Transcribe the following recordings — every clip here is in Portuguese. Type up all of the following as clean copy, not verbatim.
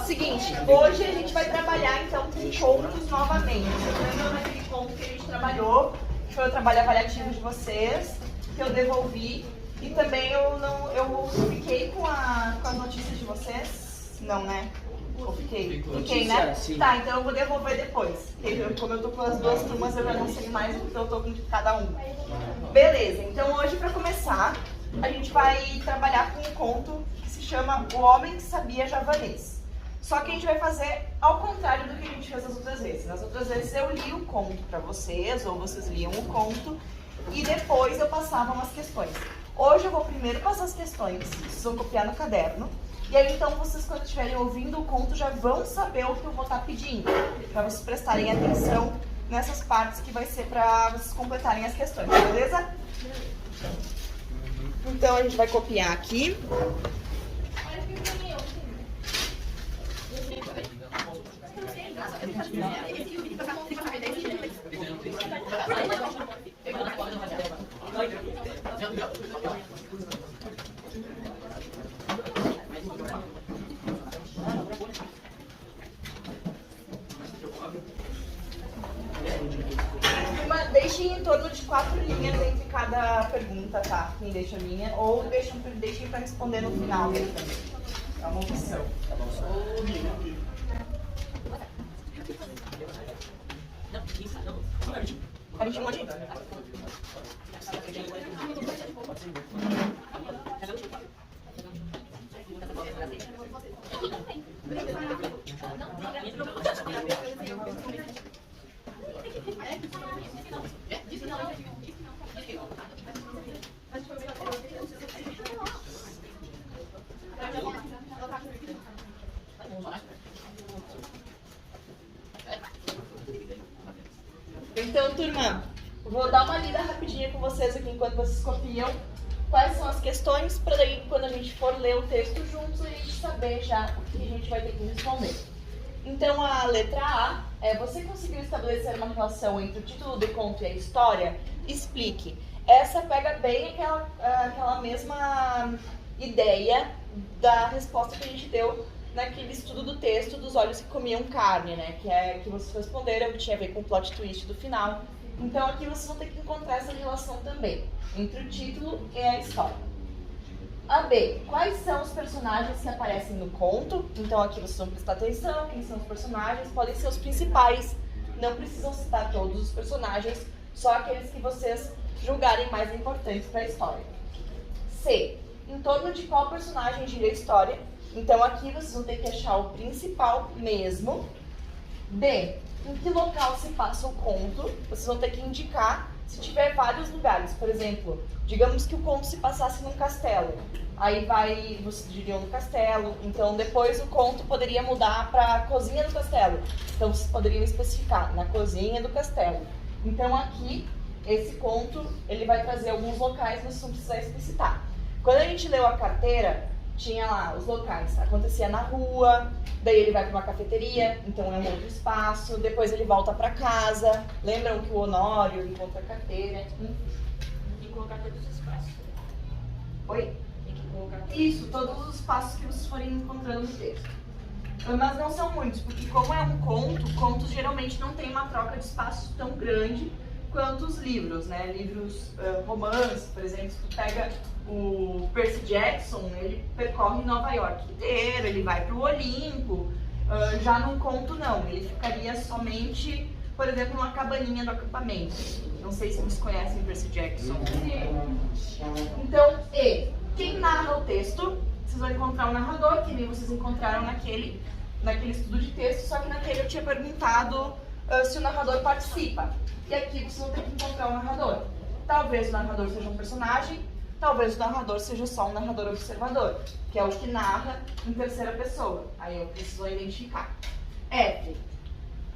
Seguinte, hoje a gente vai trabalhar então com contos novamente. Lembra daquele conto que a gente trabalhou, que foi o trabalho avaliativo de vocês, que eu devolvi. E também eu fiquei com as notícias de vocês? Não, né? Ou fiquei? Fiquei, né? Sim. Tá, então eu vou devolver depois. Porque como eu tô com as duas turmas, eu já não sei mais o que eu tô com cada um. Beleza, então hoje pra começar, a gente vai trabalhar com um conto que se chama O Homem que Sabia Javanês. Só que a gente vai fazer ao contrário do que a gente fez as outras vezes. Nas outras vezes eu li o conto pra vocês, ou vocês liam o conto, e depois eu passava umas questões. Hoje eu vou primeiro passar as questões, vocês vão copiar no caderno, e aí então vocês quando estiverem ouvindo o conto já vão saber o que eu vou estar pedindo, para vocês prestarem atenção nessas partes que vai ser para vocês completarem as questões, beleza? Então a gente vai copiar aqui. Deixem em torno de 4 linhas entre cada pergunta, tá? Quem deixa a linha, ou deixem para responder no final também. É uma opção. A gente pode ir. Então, turma, vou dar uma lida rapidinha com vocês aqui enquanto vocês copiam quais são as questões, para daí quando a gente for ler o texto juntos, a gente saber já o que a gente vai ter que responder. Então, a letra A é: você conseguiu estabelecer uma relação entre o título do conto e a história? Explique. Essa pega bem aquela mesma ideia da resposta que a gente deu naquele estudo do texto dos olhos que comiam carne, né? Que é que vocês responderam, que tinha a ver com o plot twist do final. Então aqui vocês vão ter que encontrar essa relação também, entre o título e a história. A B, quais são os personagens que aparecem no conto? Então aqui vocês vão prestar atenção, quem são os personagens, podem ser os principais, não precisam citar todos os personagens, só aqueles que vocês julgarem mais importantes para a história. C, em torno de qual personagem gira a história? Então aqui vocês vão ter que achar o principal mesmo. D, em que local se passa o conto? Vocês vão ter que indicar se tiver vários lugares. Por exemplo, digamos que o conto se passasse num castelo. Aí vocês diriam no castelo. Então depois o conto poderia mudar para a cozinha do castelo. Então vocês poderiam especificar na cozinha do castelo. Então aqui, esse conto, ele vai trazer alguns locais, mas vocês vão precisar explicitar. Quando a gente leu a carteira, tinha lá os locais, acontecia na rua, daí ele vai para uma cafeteria, então é um outro espaço, depois ele volta para casa. Lembram que o Honório encontra a carteira? Tem que colocar todos os espaços. Oi? Tem que colocar Isso, todos os espaços que vocês forem encontrando no texto. Mas não são muitos, porque como é um conto, contos geralmente não tem uma troca de espaços tão grande quanto os livros, né? Livros romances, por exemplo, se tu pega o Percy Jackson, ele percorre Nova York inteiro, ele vai para o Olimpo. Já num conto não, ele ficaria somente, por exemplo, numa cabaninha do acampamento. Não sei se vocês conhecem Percy Jackson. Então, quem narra o texto? Vocês vão encontrar um narrador, que nem vocês encontraram naquele estudo de texto, só que naquele eu tinha perguntado se o narrador participa. E aqui vocês vão ter que encontrar um narrador. Talvez o narrador seja um personagem, talvez o narrador seja só um narrador observador, que é o que narra em terceira pessoa. Aí eu preciso identificar. F.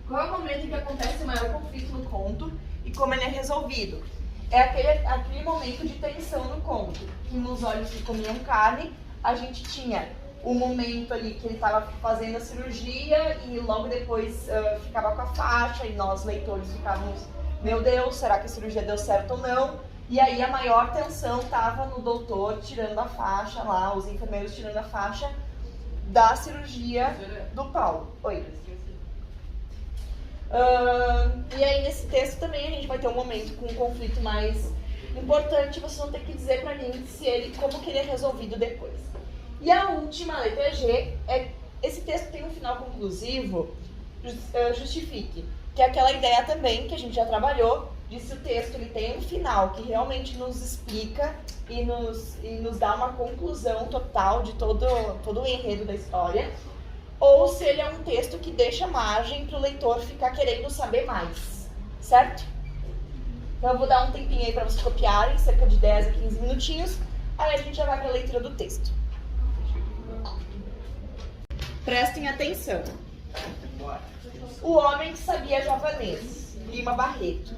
Qual é o momento em que acontece o maior conflito no conto e como ele é resolvido? É aquele momento de tensão no conto, que nos olhos que comiam carne, a gente tinha o momento ali que ele estava fazendo a cirurgia e logo depois ficava com a faixa e nós, leitores, ficávamos: meu Deus, será que a cirurgia deu certo ou não? E aí a maior tensão estava no doutor tirando a faixa lá, os enfermeiros tirando a faixa da cirurgia do Paulo. Oi. E aí nesse texto também a gente vai ter um momento com um conflito mais importante. Vocês vão ter que dizer pra mim como que ele é resolvido depois. E a última, a letra G, esse texto tem um final conclusivo, justifique, que é aquela ideia também que a gente já trabalhou, de se o texto ele tem um final que realmente nos explica e nos dá uma conclusão total de todo o enredo da história, ou se ele é um texto que deixa margem para o leitor ficar querendo saber mais, certo? Então eu vou dar um tempinho aí para vocês copiarem, cerca de 10 a 15 minutinhos, aí a gente já vai para a leitura do texto. Prestem atenção. O homem que sabia javanês, Lima Barreto.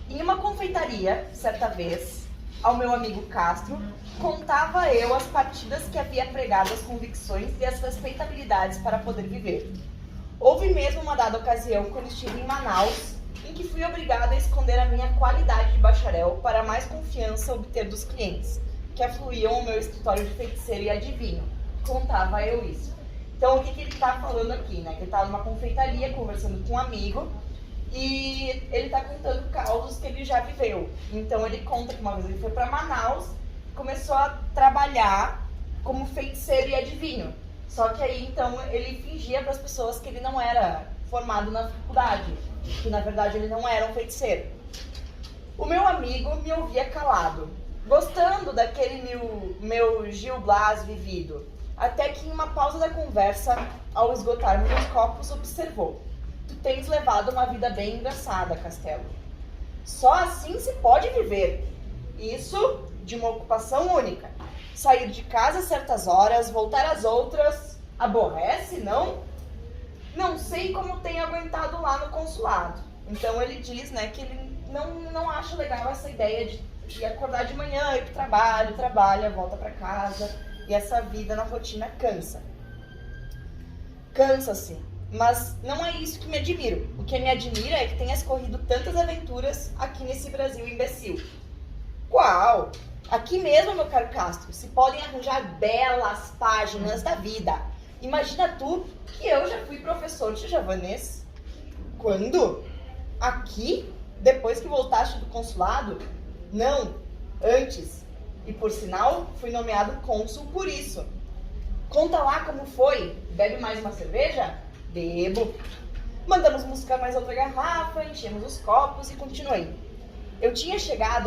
Em uma confeitaria, certa vez, ao meu amigo Castro, contava eu as partidas que havia pregado, as convicções e as respeitabilidades para poder viver. Houve mesmo uma dada ocasião, quando estive em Manaus, em que fui obrigada a esconder a minha qualidade de bacharel para mais confiança obter dos clientes, que afluíam ao meu escritório de feiticeiro e adivinho. Contava eu isso. Então, o que ele está falando aqui, né? Que ele está numa confeitaria, conversando com um amigo, e ele está contando causos que ele já viveu. Então, ele conta que uma vez ele foi para Manaus, começou a trabalhar como feiticeiro e adivinho. Só que aí, então, ele fingia para as pessoas que ele não era formado na faculdade, que, na verdade, ele não era um feiticeiro. O meu amigo me ouvia calado, gostando daquele meu Gil Blas vivido. Até que em uma pausa da conversa, ao esgotarmos os copos, observou: tu tens levado uma vida bem engraçada, Castelo. Só assim se pode viver. Isso de uma ocupação única. Sair de casa a certas horas, voltar às outras. Aborrece, não? Não sei como tem aguentado lá no consulado. Então ele diz, né, que ele não acha legal essa ideia de acordar de manhã, ir pro trabalho, trabalha, volta para casa. E essa vida na rotina cansa. Cansa-se. Mas não é isso que me admiro. O que me admira é que tenhas corrido tantas aventuras aqui nesse Brasil imbecil. Qual? Aqui mesmo, meu caro Castro, se podem arranjar belas páginas da vida. Imagina tu que eu já fui professor de javanês. Quando? Aqui? Depois que voltaste do consulado? Não, antes. E, por sinal, fui nomeado cônsul por isso. Conta lá como foi. Bebe mais uma cerveja? Bebo. Mandamos buscar mais outra garrafa, enchemos os copos e continuei. Eu tinha chegado